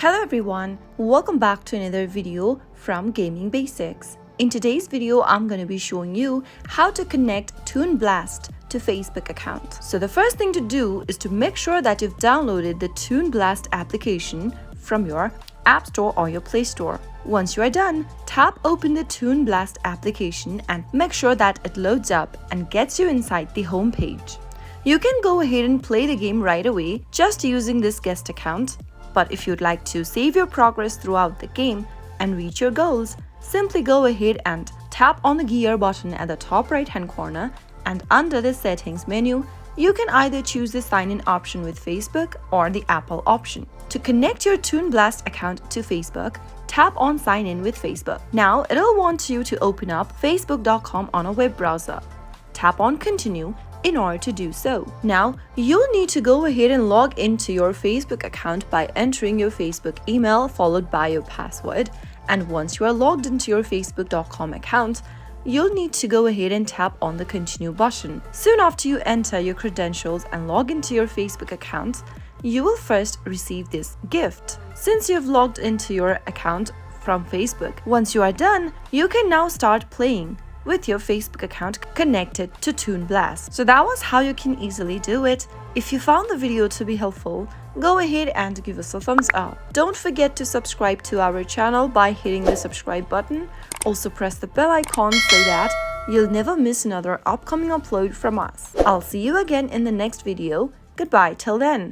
Hello everyone, welcome back to another video from Gaming Basics. In today's video, I'm going to be showing you how to connect Toon Blast to Facebook account. So the first thing to do is to make sure that you've downloaded the Toon Blast application from your App Store or your Play Store. Once you are done, tap open the Toon Blast application and make sure that it loads up and gets you inside the home page. You can go ahead and play the game right away just using this guest account. But if you'd like to save your progress throughout the game and reach your goals, simply go ahead and tap on the gear button at the top right hand corner, and under the settings menu, you can either choose the sign in option with Facebook or the Apple option. To connect your Toon Blast account to Facebook, tap on sign in with Facebook. Now it'll want you to open up facebook.com on a web browser. Tap on continue in order to do so. Now, you'll need to go ahead and log into your Facebook account by entering your Facebook email followed by your password. And once you are logged into your facebook.com account, you'll need to go ahead and tap on the continue button. Soon after you enter your credentials and log into your Facebook account, you will first receive this gift. Since you've logged into your account from Facebook, once you are done, you can now start playing with your Facebook account connected to Toon Blast. So that was how you can easily do it. If you found the video to be helpful, go ahead and give us a thumbs up. Don't forget to subscribe to our channel by hitting the subscribe button. Also press the bell icon so that you'll never miss another upcoming upload from us. I'll see you again in the next video. Goodbye till then.